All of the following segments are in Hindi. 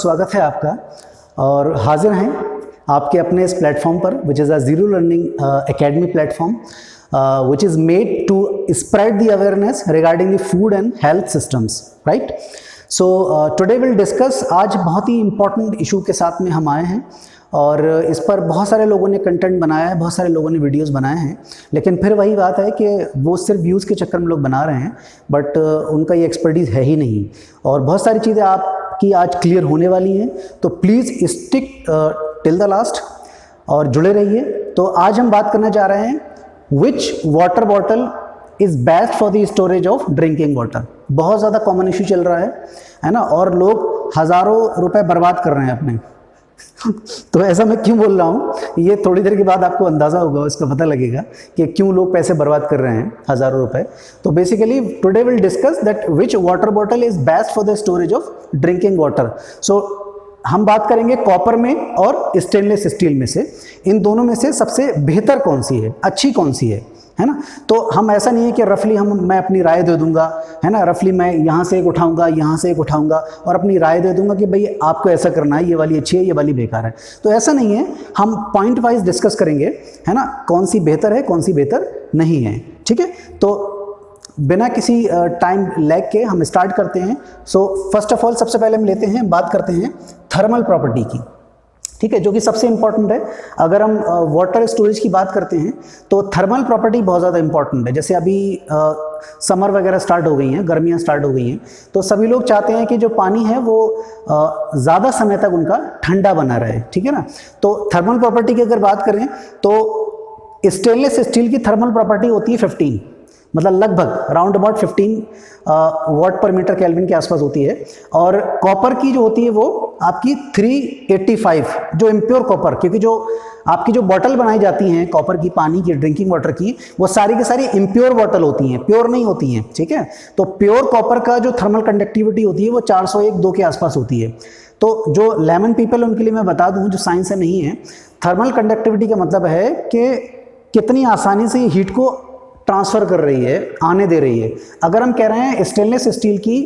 स्वागत है आपका और हाजिर हैं आपके अपने इस प्लेटफॉर्म पर which is a zero learning academy platform which is made to spread the awareness regarding the food and health systems, right? So today we'll discuss, आज बहुत ही important issue के साथ में हम आए हैं और इस पर बहुत सारे लोगों ने कंटेंट बनाया है, बहुत सारे लोगों ने वीडियोस बनाए हैं, लेकिन फिर वही बात है कि वो सिर्फ व्यूज़ के चक्कर में लोग बना रहे हैं, बट उनका ये एक्सपर्टीज़ है ही नहीं और बहुत सारी चीज़ें आपकी आज क्लियर होने वाली हैं, तो please stick till the last और जुड़े रहिए। तो आज हम बात करने जा रहे हैं Which water bottle is best for the storage of drinking water? बहुत ज़्यादा कॉमन इशू चल रहा है ना, और लोग हज़ारों रुपए बर्बाद कर रहे हैं अपने तो ऐसा मैं क्यों बोल रहा हूँ, ये थोड़ी देर के बाद आपको अंदाज़ा होगा, इसका पता लगेगा कि क्यों लोग पैसे बर्बाद कर रहे हैं हज़ारों रुपए। तो basically today will discuss that which water bottle is best for the storage of drinking water. So हम बात करेंगे कॉपर में और स्टेनलेस स्टील में से, इन दोनों में से सबसे बेहतर कौन सी है, अच्छी कौन सी है ना। तो हम ऐसा नहीं है कि रफली मैं अपनी राय दे दूंगा, है ना, रफली मैं यहाँ से एक उठाऊंगा, यहाँ से एक उठाऊंगा और अपनी राय दे दूंगा कि भाई आपको ऐसा करना है, ये वाली अच्छी है, ये वाली बेकार है। तो ऐसा नहीं है, हम पॉइंट वाइज डिस्कस करेंगे, है ना, कौन सी बेहतर है, कौन सी बेहतर नहीं है, ठीक है। तो बिना किसी टाइम लैग के हम स्टार्ट करते हैं। सो फर्स्ट ऑफ ऑल सबसे पहले हम लेते हैं, बात करते हैं थर्मल प्रॉपर्टी की, ठीक है, जो कि सबसे इंपॉर्टेंट है। अगर हम वाटर स्टोरेज की बात करते हैं तो थर्मल प्रॉपर्टी बहुत ज़्यादा इंपॉर्टेंट है। जैसे अभी समर वगैरह स्टार्ट हो गई हैं, गर्मियाँ स्टार्ट हो गई हैं, तो सभी लोग चाहते हैं कि जो पानी है वो ज़्यादा समय तक उनका ठंडा बना रहे, ठीक है ना। तो थर्मल प्रॉपर्टी की अगर बात करें तो स्टेनलेस स्टील की थर्मल प्रॉपर्टी होती है 15, मतलब लगभग राउंड अबाउट 15 वाट पर मीटर केल्विन के आसपास होती है, और कॉपर की जो होती है वो आपकी 385, जो इम्प्योर कॉपर, क्योंकि जो आपकी जो बॉटल बनाई जाती हैं कॉपर की, पानी की, ड्रिंकिंग वाटर की, वो सारी की सारी इम्प्योर बॉटल होती हैं, प्योर नहीं होती हैं, ठीक है। तो प्योर कॉपर का जो थर्मल कंडक्टिविटी होती है वो 401-2 के आसपास होती है। तो जो लेमन पीपल, उनके लिए मैं बता दूं, जो साइंस से नहीं है, थर्मल कंडक्टिविटी का मतलब है कि कितनी आसानी से हीट को ट्रांसफ़र कर रही है, आने दे रही है। अगर हम कह रहे हैं स्टेनलेस स्टील की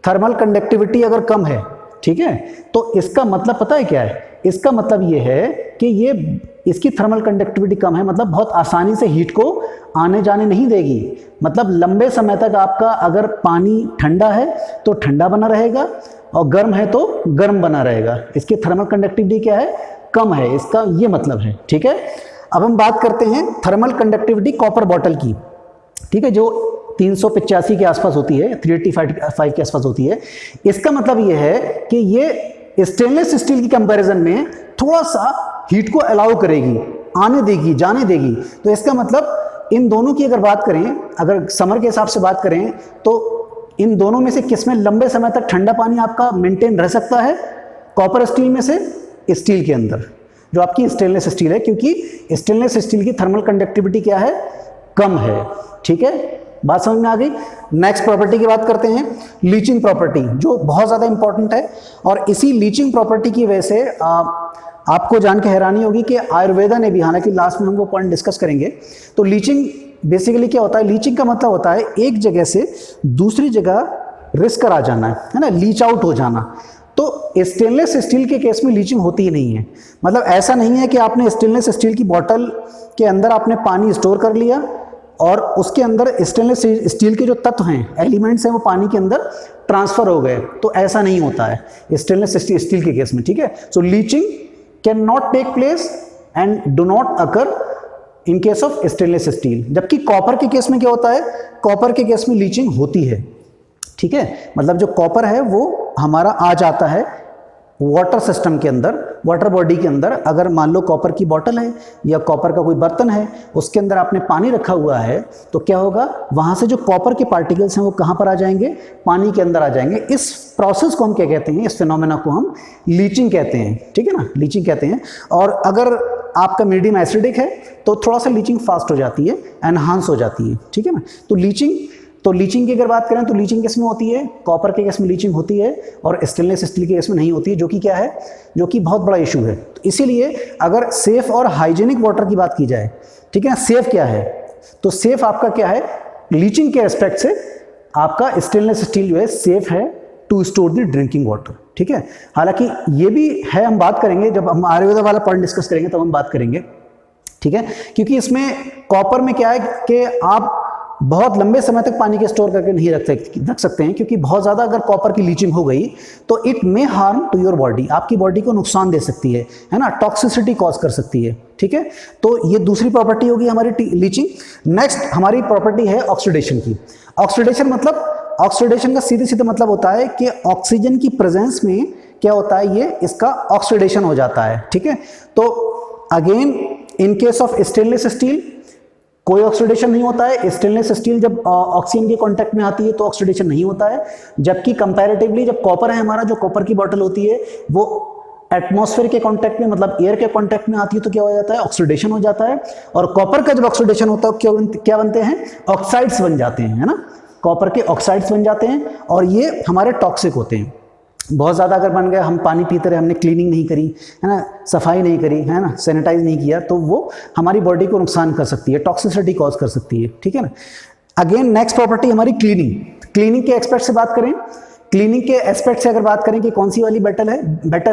थर्मल कंडक्टिविटी अगर कम है, ठीक है, तो इसका मतलब पता है क्या है? इसका मतलब ये है कि ये इसकी थर्मल कंडक्टिविटी कम है, मतलब बहुत आसानी से हीट को आने जाने नहीं देगी। मतलब लंबे समय तक आपका अगर पानी ठंडा है तो ठंडा बना रहेगा और गर्म है तो गर्म बना रहेगा। इसकी थर्मल कंडक्टिविटी क्या है? कम है, इसका ये मतलब है, ठीक है। अब हम बात करते हैं थर्मल कंडक्टिविटी कॉपर बॉटल की, ठीक है, जो 385 के आसपास होती है, 385 के आसपास होती है। इसका मतलब ये है कि ये स्टेनलेस स्टील की कंपैरिजन में थोड़ा सा हीट को अलाउ करेगी, आने देगी, जाने देगी। तो इसका मतलब इन दोनों की अगर बात करें, अगर समर के हिसाब से बात करें, तो इन दोनों में से किसमें लंबे समय तक ठंडा पानी आपका मेंटेन रह सकता है? कॉपर स्टील में से स्टील के अंदर, जो आपकी स्टेनलेस स्टील है, क्योंकि स्टेनलेस स्टील की थर्मल कंडक्टिविटी क्या है? कम है, ठीक है। बात समझ में आ गई। नेक्स्ट प्रॉपर्टी की बात करते हैं, लीचिंग प्रॉपर्टी, जो बहुत ज़्यादा इंपॉर्टेंट है। और इसी लीचिंग प्रॉपर्टी की वजह से आपको जान के हैरानी होगी कि आयुर्वेदा ने भी, हालांकि लास्ट में हम वो पॉइंट डिस्कस करेंगे, तो लीचिंग बेसिकली क्या होता है? लीचिंग का मतलब होता है एक जगह से दूसरी जगह रिस्क आ जाना, है ना, लीच आउट हो जाना। तो स्टेनलेस स्टील के केस में लीचिंग होती ही नहीं है। मतलब ऐसा नहीं है कि आपने स्टेनलेस स्टील की बॉटल के अंदर आपने पानी स्टोर कर लिया और उसके अंदर स्टेनलेस स्टील के जो तत्व हैं, एलिमेंट्स हैं, वो पानी के अंदर ट्रांसफर हो गए। तो ऐसा नहीं होता है स्टेनलेस स्टील के केस में, ठीक है। So leaching can not take place and do not occur in case of stainless steel. जबकि कॉपर के केस में क्या होता है? कॉपर के केस में लीचिंग होती है, ठीक है। मतलब जो कॉपर है वो हमारा आ जाता है वाटर सिस्टम के अंदर, वाटर बॉडी के अंदर। अगर मान लो कॉपर की बॉटल है या कॉपर का कोई बर्तन है, उसके अंदर आपने पानी रखा हुआ है, तो क्या होगा? वहाँ से जो कॉपर के पार्टिकल्स हैं वो कहाँ पर आ जाएंगे? पानी के अंदर आ जाएंगे। इस प्रोसेस को हम क्या कहते हैं? इस फिनोमेना को हम लीचिंग कहते हैं, ठीक है ना, लीचिंग कहते हैं। और अगर आपका मीडियम एसिडिक है तो थोड़ा सा लीचिंग फास्ट हो जाती है, एनहांस हो जाती है, ठीक है ना। तो लीचिंग की अगर बात करें तो लीचिंग किस में होती है? कॉपर के केस में लीचिंग होती है और स्टेनलेस स्टील के केस में नहीं होती है, जो कि क्या है? जो कि बहुत बड़ा इशू है। तो इसीलिए अगर सेफ और हाइजीनिक वाटर की बात की जाए, ठीक है ना, सेफ क्या है? तो सेफ आपका क्या है? लीचिंग के एस्पेक्ट से आपका स्टेनलेस स्टील जो है सेफ है, to store the drinking water, ठीक है। हालांकि ये भी है, हम बात करेंगे जब हम आयुर्वेदा वाला पॉइंट डिस्कस करेंगे तब हम बात करेंगे, ठीक है। क्योंकि इसमें कॉपर में क्या है कि आप बहुत लंबे समय तक पानी के स्टोर करके नहीं रख सकते हैं, क्योंकि बहुत ज़्यादा अगर कॉपर की लीचिंग हो गई तो it may harm to your body, आपकी बॉडी को नुकसान दे सकती है ना, टॉक्सिसिटी कॉज कर सकती है, ठीक है। तो ये दूसरी प्रॉपर्टी होगी हमारी लीचिंग। नेक्स्ट हमारी प्रॉपर्टी है ऑक्सीडेशन की। ऑक्सीडेशन मतलब, ऑक्सीडेशन का सीधे सीधे मतलब होता है कि ऑक्सीजन की प्रेजेंस में क्या होता है, ये इसका ऑक्सीडेशन हो जाता है, ठीक है। तो again in case of stainless steel कोई ऑक्सीडेशन नहीं होता है। स्टेनलेस स्टील जब ऑक्सीजन के कांटेक्ट में आती है तो ऑक्सीडेशन नहीं होता है, जबकि कंपैरेटिवली जब कॉपर है हमारा, जो कॉपर की बॉटल होती है वो एटमॉस्फेयर के कांटेक्ट में, मतलब एयर के कांटेक्ट में आती है तो क्या हो जाता है, ऑक्सीडेशन हो जाता है। और कॉपर का जब ऑक्सीडेशन होता है क्या बनते हैं, ऑक्साइड्स बन जाते हैं, है ना, कॉपर के ऑक्साइड्स बन जाते हैं, और ये हमारे टॉक्सिक होते हैं। बहुत ज़्यादा अगर बन गया, हम पानी पीते रहे, हमने क्लीनिंग नहीं करी, है ना, सफाई नहीं करी, है ना, सैनिटाइज नहीं किया, तो वो हमारी बॉडी को नुकसान कर सकती है, टॉक्सिसिटी कॉज कर सकती है, ठीक है ना। अगेन नेक्स्ट प्रॉपर्टी हमारी क्लीनिंग। क्लीनिंग के एक्सपेक्ट से बात करें, क्लीनिंग के एस्पेक्ट से अगर बात करें कि कौन सी वाली बेटर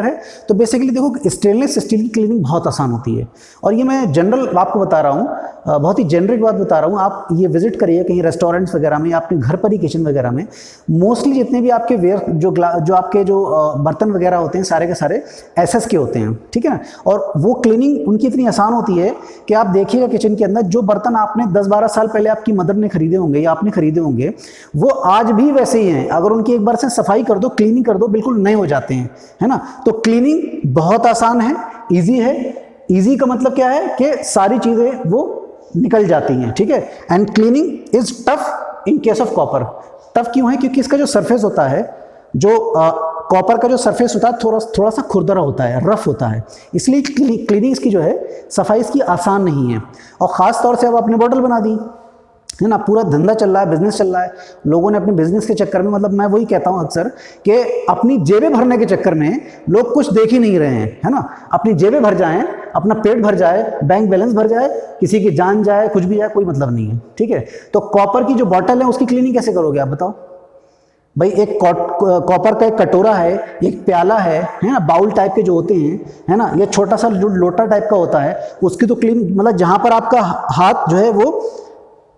है, तो बेसिकली देखो स्टेनलेस स्टील की क्लीनिंग बहुत आसान होती है। और ये मैं जनरल आपको बता रहा हूँ, बहुत ही जेनरिक बात बता रहा हूँ। आप ये विजिट करिए कहीं रेस्टोरेंट्स वगैरह में या अपने घर पर ही किचन वगैरह में, मोस्टली जितने भी आपके जो आपके जो बर्तन वगैरह होते हैं सारे के सारे एसएस के होते हैं, ठीक है ना। और वो क्लीनिंग उनकी इतनी आसान होती है कि आप देखिएगा किचन के अंदर जो बर्तन आपने 10-12 साल पहले आपकी मदर ने खरीदे होंगे या आपने खरीदे होंगे, वो आज भी वैसे ही हैं। अगर उनकी एक बार सफाई कर दो, क्लीनिंग कर दो, बिल्कुल नए हो जाते हैं, है ना। तो क्लीनिंग बहुत आसान है, इजी है। इजी का मतलब क्या है कि सारी चीजें वो निकल जाती हैं, ठीक है। And cleaning is tough in case of copper. Tough क्यों है, क्योंकि इसका जो सरफेस होता है, जो कॉपर का जो सरफेस होता है थोड़ा सा खुरदरा होता है, रफ होता है, इसलिए क्लीनिंग इसकी जो है सफाई इसकी आसान नहीं है। और ख़ास तौर से अब आपने बॉटल बना दी, है ना, पूरा धंधा चल रहा है, बिजनेस चल रहा है, लोगों ने अपने बिजनेस के चक्कर में, मतलब मैं वही कहता हूं अक्सर कि अपनी जेबें भरने के चक्कर में लोग कुछ देख ही नहीं रहे हैं, है ना। अपनी जेबें भर जाएं, अपना पेट भर जाए, बैंक बैलेंस भर जाए, किसी की जान जाए, कुछ भी जाए, कोई मतलब नहीं है, ठीक है। तो कॉपर की जो बॉटल है उसकी क्लीनिंग कैसे करोगे आप बताओ भाई। एक कॉपर का एक कटोरा है, एक प्याला है ना, बाउल टाइप के जो होते हैं, है ना, ये छोटा सा जो लोटा टाइप का होता है, उसकी तो क्लीन, मतलब जहां पर आपका हाथ जो है वो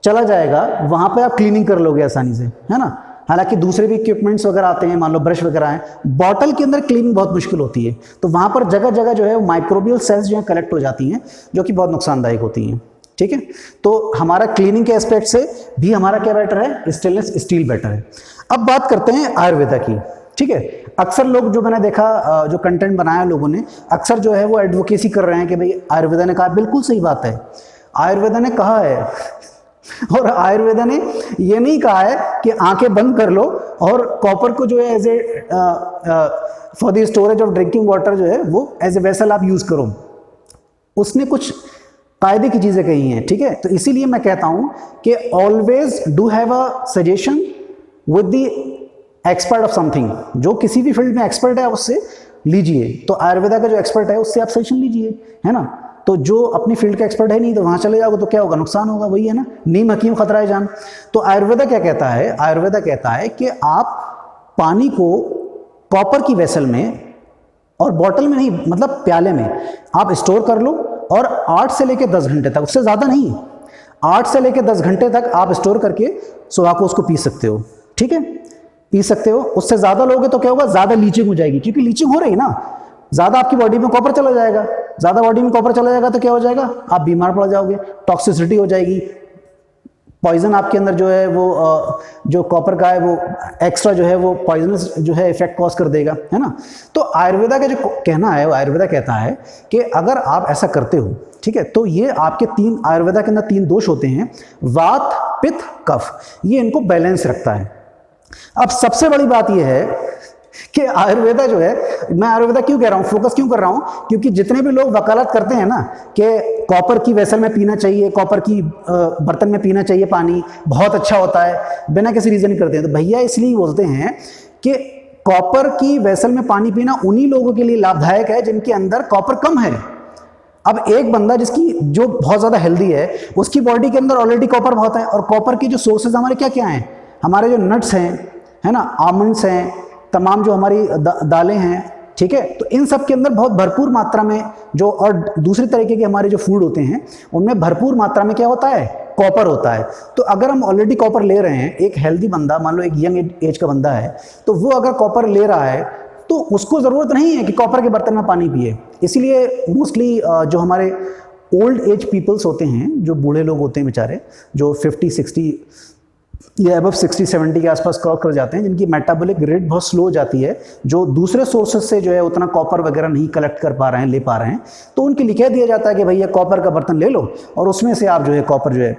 चला जाएगा वहां पे आप क्लीनिंग कर लोगे आसानी से, है ना। हालांकि दूसरे भी इक्विपमेंट्स वगैरह आते हैं, मान लो ब्रश वगैरह हैं, बॉटल के अंदर क्लीनिंग बहुत मुश्किल होती है। तो वहां पर जगह जगह जो है माइक्रोबियल सेल्स जो है कलेक्ट हो जाती हैं, जो कि बहुत नुकसानदायक होती हैं, ठीक है। तो हमारा क्लीनिंग के एस्पेक्ट से भी हमारा क्या बेटर है, स्टेनलेस स्टील बेटर है। अब बात करते हैं आयुर्वेदा की, ठीक है। अक्सर लोग, जो मैंने देखा, जो कंटेंट बनाया लोगों ने, अक्सर जो है वो एडवोकेसी कर रहे हैं कि भाई आयुर्वेदा ने कहा, बिल्कुल सही बात है, आयुर्वेदा ने कहा है। और आयुर्वेदा ने ये नहीं कहा है कि आंखें बंद कर लो और कॉपर को जो है as a for the storage of drinking water जो है वो एज ए वेसल आप यूज करो। उसने कुछ कायदे की चीजें कही हैं, ठीक है। तो इसीलिए मैं कहता हूं कि always do have a suggestion with the expert of something. जो किसी भी फील्ड में एक्सपर्ट है उससे लीजिए। तो आयुर्वेदा का जो एक्सपर्ट है उससे आप सजेशन लीजिए, है ना। तो जो अपनी फील्ड का एक्सपर्ट है नहीं, तो वहां चले जाओगे तो क्या होगा, नुकसान होगा, वही है ना, नीम हकीम खतरा है जान। तो आयुर्वेदा क्या कहता है, आयुर्वेदा कहता है कि आप पानी को कॉपर की वेसल में और बॉटल में नहीं, मतलब प्याले में आप स्टोर कर लो, और 8 से लेकर 10 घंटे तक, उससे ज़्यादा नहीं, 8 से लेकर 10 घंटे तक आप स्टोर करके सुबह को उसको पी सकते हो, ठीक है, पी सकते हो। उससे ज़्यादा लोगे तो क्या होगा, ज़्यादा लीचिंग हो जाएगी, क्योंकि लीचिंग हो रही है ना, ज़्यादा आपकी बॉडी में कॉपर चला जाएगा, ज़्यादा बॉडी में कॉपर चला जाएगा तो क्या हो जाएगा, आप बीमार पड़ जाओगे, टॉक्सिसिटी हो जाएगी, पॉइजन आपके अंदर जो है वो जो कॉपर का है वो एक्स्ट्रा जो है वो पॉइजनस जो है इफेक्ट कॉज कर देगा, है ना। तो आयुर्वेदा का जो कहना है, वो आयुर्वेदा कहता है कि अगर आप ऐसा करते हो, ठीक है, तो ये आपके आयुर्वेदा के अंदर 3 दोष होते हैं, वात, पित्त, कफ, ये इनको बैलेंस रखता है। अब सबसे बड़ी बात यह है कि आयुर्वेदा जो है, मैं आयुर्वेदा क्यों कह रहा हूँ, फोकस क्यों कर रहा हूँ, क्योंकि जितने भी लोग वकालत करते हैं ना कि कॉपर की वेसल में पीना चाहिए, कॉपर की बर्तन में पीना चाहिए पानी, बहुत अच्छा होता है, बिना किसी रीजन करते हैं, तो भैया इसलिए बोलते हैं कि कॉपर की वेसल में पानी पीना उन्हीं लोगों के लिए लाभदायक है जिनके अंदर कॉपर कम है। अब एक बंदा जो बहुत ज़्यादा हेल्दी है, उसकी बॉडी के अंदर ऑलरेडी कॉपर बहुत है, और कॉपर की जो सोर्सेज हमारे क्या क्या हैं, हमारे जो नट्स हैं, है ना, आमंड्स हैं, तमाम जो हमारी दालें हैं, ठीक है, तो इन सब के अंदर बहुत भरपूर मात्रा में जो और दूसरी तरीके के हमारे जो फूड होते हैं उनमें भरपूर मात्रा में क्या होता है, कॉपर होता है। तो अगर हम ऑलरेडी कॉपर ले रहे हैं, एक हेल्दी बंदा, मान लो एक यंग एज का बंदा है, तो वो अगर कॉपर ले रहा है तो उसको ज़रूरत नहीं है कि कॉपर के बर्तन में पानी पिए। इसीलिए मोस्टली जो हमारे ओल्ड एज पीपल्स होते हैं, जो बूढ़े लोग होते हैं बेचारे, जो 50-60 या अबव 60-70 के आसपास क्रॉस कर जाते हैं, जिनकी मेटाबॉलिक रेट बहुत स्लो हो जाती है, जो दूसरे सोर्सेज से जो है उतना कॉपर वगैरह नहीं कलेक्ट कर पा रहे हैं, ले पा रहे हैं, तो उनके लिए कह दिया जाता है कि भैया कॉपर का बर्तन ले लो और उसमें से आप जो है कॉपर जो है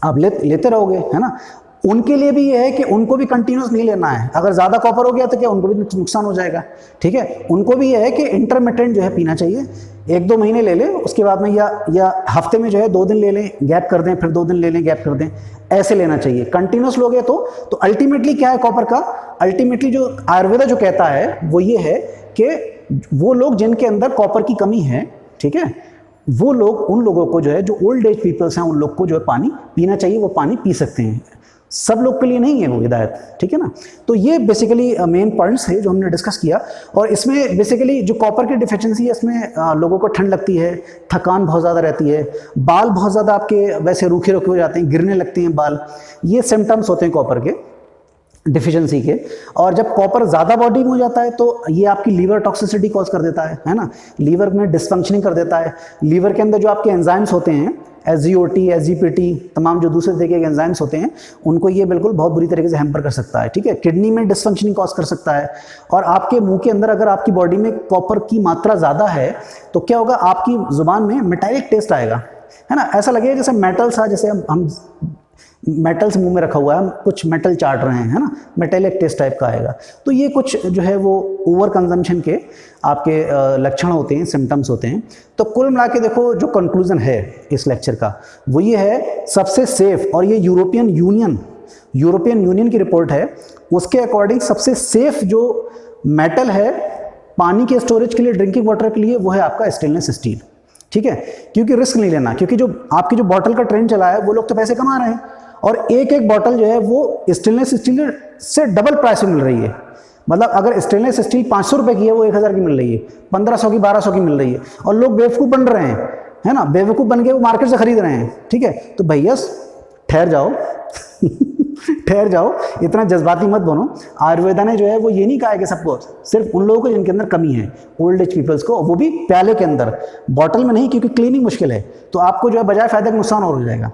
आप लेते रहोगे, है ना। उनके लिए भी ये है कि उनको भी कंटिन्यूस नहीं लेना है। अगर ज़्यादा कॉपर हो गया तो क्या उनको भी नुकसान हो जाएगा, ठीक है। उनको भी ये है कि इंटरमिटेंट जो है पीना चाहिए, 1-2 महीने ले लें, उसके बाद में या हफ्ते में जो है 2 दिन ले लें, गैप कर दें, फिर 2 दिन ले लें, गैप कर दें, ऐसे लेना चाहिए। कंटिन्यूस लोगे तो अल्टीमेटली क्या है कॉपर का, अल्टीमेटली जो आयुर्वेदा जो कहता है वो ये है कि वो लोग जिनके अंदर कॉपर की कमी है, ठीक है, वो लोग, उन लोगों को जो है, जो ओल्ड एज पीपल्स हैं, उन लोग को जो है पानी पीना चाहिए, वो पानी पी सकते हैं। सब लोग के लिए नहीं है वो हिदायत, ठीक है ना। तो ये बेसिकली मेन पॉइंट्स है जो हमने डिस्कस किया। और इसमें बेसिकली जो कॉपर की डिफिशिएंसी है, इसमें लोगों को ठंड लगती है, थकान बहुत ज़्यादा रहती है, बाल बहुत ज़्यादा आपके वैसे रूखे रूखे हो जाते हैं, गिरने लगते हैं बाल, ये सिम्टम्स होते हैं कॉपर के डिफिशिएंसी के। और जब कॉपर ज़्यादा बॉडी में हो जाता है तो ये आपकी लीवर टॉक्सिसिटी कॉज कर देता है ना, लीवर में डिसफंक्शनिंग कर देता है। लीवर के अंदर जो आपके एंजाइम्स होते हैं, SGOT, SGPT, तमाम जो दूसरे तरीके के एंजाइम्स होते हैं, उनको ये बिल्कुल बहुत बुरी तरीके से हैम्पर कर सकता है, ठीक है। किडनी में डिसफंक्शनिंग कॉज कर सकता है। और आपके मुंह के अंदर अगर आपकी बॉडी में कॉपर की मात्रा ज़्यादा है तो क्या होगा, आपकी ज़ुबान में मेटालिक टेस्ट आएगा, है ना। ऐसा लगेगा जैसे मेटल सा, जैसे हम मेटल्स मुंह में रखा हुआ है, हम कुछ मेटल चाट रहे हैं, है ना, मेटेलिक टेस्ट टाइप का आएगा। तो ये कुछ जो है वो ओवर कंजम्पशन के आपके लक्षण होते हैं, सिम्टम्स होते हैं। तो कुल मिला के देखो जो कंक्लूजन है इस लेक्चर का वो ये है, सबसे सेफ, और ये यूरोपियन यूनियन की रिपोर्ट है, उसके अकॉर्डिंग सबसे सेफ जो मेटल है पानी के स्टोरेज के लिए, ड्रिंकिंग वाटर के लिए, वो है आपका स्टेनलेस स्टील, ठीक है। क्योंकि रिस्क नहीं लेना, क्योंकि जो आपकी जो बॉटल का ट्रेंड चला है वो लोग तो पैसे कमा रहे हैं, और एक बॉटल जो है वो स्टेनलेस स्टील से डबल प्राइस में मिल रही है। मतलब अगर स्टेनलेस स्टील 500 रुपये की है, वो 1000 की मिल रही है, 1500 की, 1200 की मिल रही है, और लोग बेवकूफ़ बन रहे हैं, है ना, बेवकूफ़ बन के वो मार्केट से खरीद रहे हैं, ठीक है। तो भैया ठहर जाओ ठहर जाओ, इतना जज्बाती मत बनो। आयुर्वेदा ने जो है वो ये नहीं कहा है कि सबको, सिर्फ उन लोगों को जिनके अंदर कमी है, ओल्ड एज पीपल्स को, वो भी प्याले के अंदर, बॉटल में नहीं, क्योंकि क्लीनिंग मुश्किल है, तो आपको जो है बजाय फायदे का नुकसान और हो जाएगा।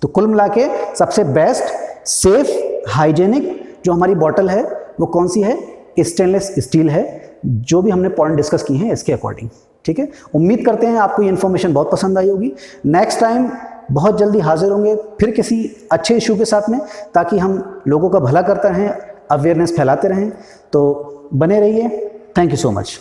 तो कुल मिला के सबसे बेस्ट, सेफ, हाइजेनिक जो हमारी बॉटल है वो कौन सी है, स्टेनलेस स्टील है, जो भी हमने पॉइंट डिस्कस किए हैं इसके अकॉर्डिंग, ठीक है। उम्मीद करते हैं आपको ये इन्फॉर्मेशन बहुत पसंद आई होगी। नेक्स्ट टाइम बहुत जल्दी हाजिर होंगे फिर किसी अच्छे इशू के साथ में, ताकि हम लोगों का भला करते रहें, अवेयरनेस फैलाते रहें। तो बने रहिए। Thank you so much.